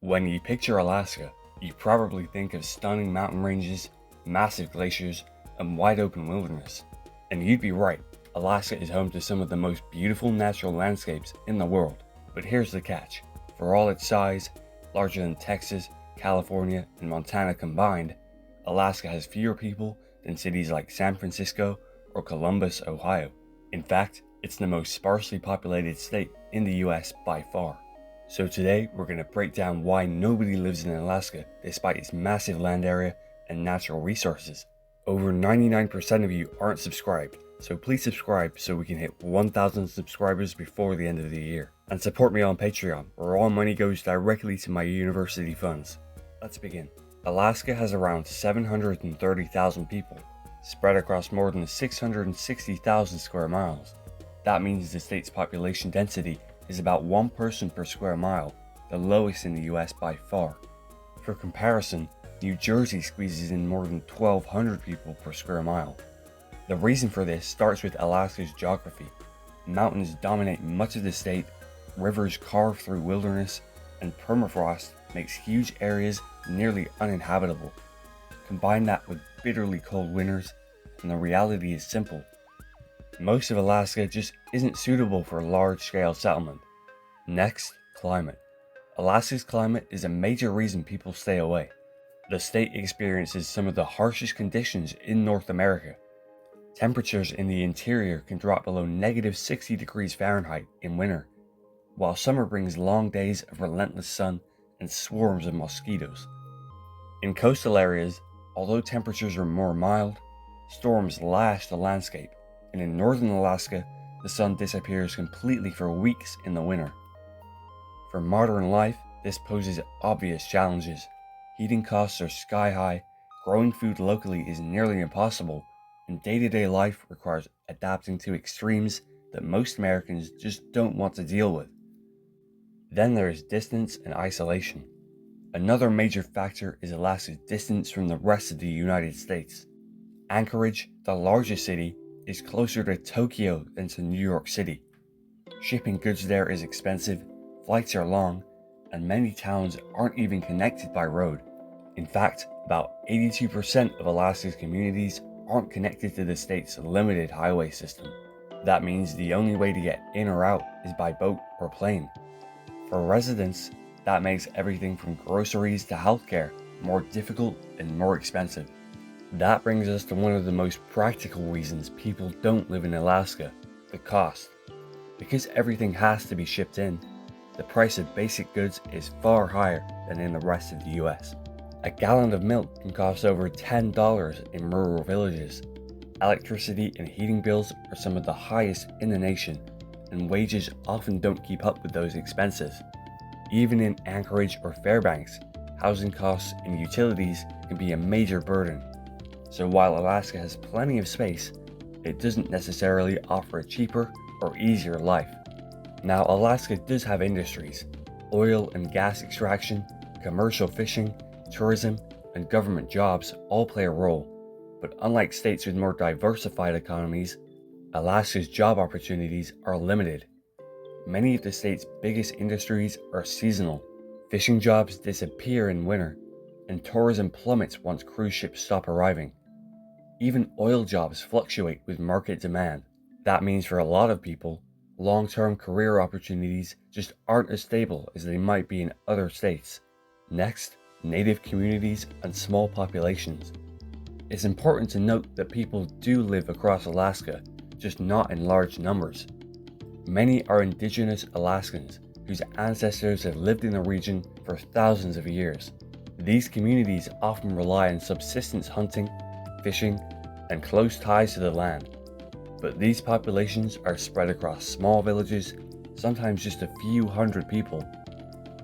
When you picture Alaska, you probably think of stunning mountain ranges, massive glaciers, and wide open wilderness. And you'd be right, Alaska is home to some of the most beautiful natural landscapes in the world. But here's the catch. For all its size, larger than Texas, California, and Montana combined, Alaska has fewer people than cities like San Francisco or Columbus, Ohio. In fact, it's the most sparsely populated state in the US by far. So today, we're going to break down why nobody lives in Alaska despite its massive land area and natural resources. Over 99% of you aren't subscribed, so please subscribe so we can hit 1,000 subscribers before the end of the year. And support me on Patreon, where all money goes directly to my university funds. Let's begin. Alaska has around 730,000 people, spread across more than 660,000 square miles. That means the state's population density is about 1 person per square mile, the lowest in the US by far. For comparison, New Jersey squeezes in more than 1,200 people per square mile. The reason for this starts with Alaska's geography. Mountains dominate much of the state, rivers carve through wilderness, and permafrost makes huge areas nearly uninhabitable. Combine that with bitterly cold winters, and the reality is simple. Most of Alaska just isn't suitable for large-scale settlement. Next, climate. Alaska's climate is a major reason people stay away. The state experiences some of the harshest conditions in North America. Temperatures in the interior can drop below -60 degrees Fahrenheit in winter, while summer brings long days of relentless sun and swarms of mosquitoes. In coastal areas, although temperatures are more mild, storms lash the landscape, and in northern Alaska, the sun disappears completely for weeks in the winter. For modern life, this poses obvious challenges. Heating costs are sky high, growing food locally is nearly impossible, and day-to-day life requires adapting to extremes that most Americans just don't want to deal with. Then there is distance and isolation. Another major factor is Alaska's distance from the rest of the United States. Anchorage, the largest city, is closer to Tokyo than to New York City. Shipping goods there is expensive, flights are long, and many towns aren't even connected by road. In fact, about 82% of Alaska's communities aren't connected to the state's limited highway system. That means the only way to get in or out is by boat or plane. For residents, that makes everything from groceries to healthcare more difficult and more expensive. That brings us to one of the most practical reasons people don't live in Alaska, the cost. Because everything has to be shipped in, the price of basic goods is far higher than in the rest of the US. A gallon of milk can cost over $10 in rural villages. Electricity and heating bills are some of the highest in the nation, and wages often don't keep up with those expenses. Even in Anchorage or Fairbanks, housing costs and utilities can be a major burden. So while Alaska has plenty of space, it doesn't necessarily offer a cheaper or easier life. Now, Alaska does have industries. Oil and gas extraction, commercial fishing, tourism, and government jobs all play a role. But unlike states with more diversified economies, Alaska's job opportunities are limited. Many of the state's biggest industries are seasonal. Fishing jobs disappear in winter, and tourism plummets once cruise ships stop arriving. Even oil jobs fluctuate with market demand. That means for a lot of people, long-term career opportunities just aren't as stable as they might be in other states. Next, native communities and small populations. It's important to note that people do live across Alaska, just not in large numbers. Many are indigenous Alaskans whose ancestors have lived in the region for thousands of years. These communities often rely on subsistence hunting, fishing, and close ties to the land. But these populations are spread across small villages, sometimes just a few hundred people,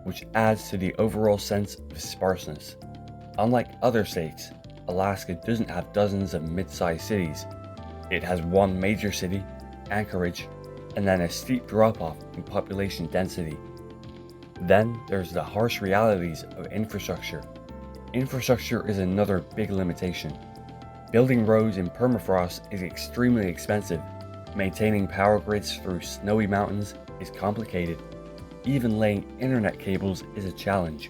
which adds to the overall sense of sparseness. Unlike other states, Alaska doesn't have dozens of mid-sized cities. It has one major city, Anchorage, and then a steep drop-off in population density. Then there's the harsh realities of infrastructure. Infrastructure is another big limitation. Building roads in permafrost is extremely expensive. Maintaining power grids through snowy mountains is complicated. Even laying internet cables is a challenge.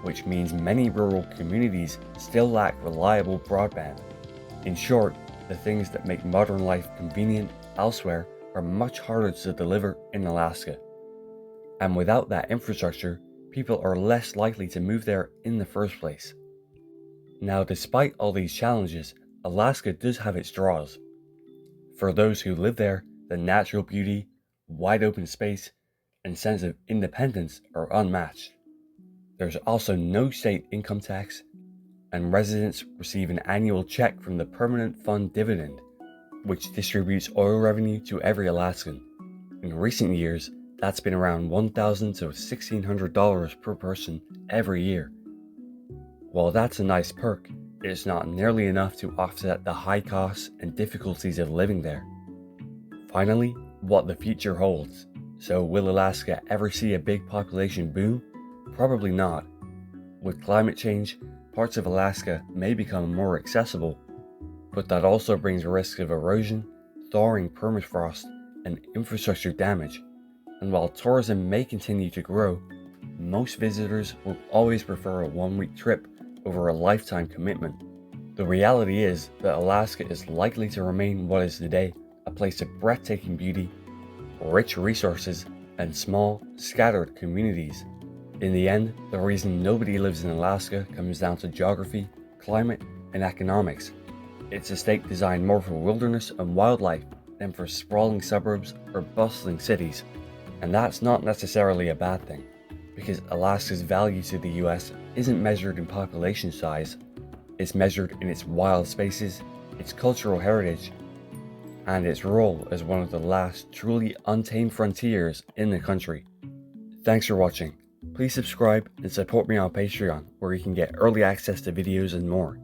which means many rural communities still lack reliable broadband. In short, the things that make modern life convenient elsewhere are much harder to deliver in Alaska. And without that infrastructure, people are less likely to move there in the first place. Now, despite all these challenges, Alaska does have its draws. For those who live there, the natural beauty, wide open space, and sense of independence are unmatched. There's also no state income tax, and residents receive an annual check from the Permanent Fund Dividend, which distributes oil revenue to every Alaskan. In recent years, that's been around $1,000 to $1,600 per person every year. While that's a nice perk, it's not nearly enough to offset the high costs and difficulties of living there. Finally, what the future holds. So will Alaska ever see a big population boom? Probably not. With climate change, parts of Alaska may become more accessible, but that also brings risks of erosion, thawing permafrost, and infrastructure damage. And while tourism may continue to grow, most visitors will always prefer a one-week trip over a lifetime commitment. The reality is that Alaska is likely to remain what is today a place of breathtaking beauty, rich resources, and small, scattered communities. In the end, the reason nobody lives in Alaska comes down to geography, climate, and economics. It's a state designed more for wilderness and wildlife than for sprawling suburbs or bustling cities. And that's not necessarily a bad thing, because Alaska's value to the US isn't measured in population size, it's measured in its wild spaces, its cultural heritage, and its role as one of the last truly untamed frontiers in the country. Thanks for watching. Please subscribe and support me on Patreon, where you can get early access to videos and more.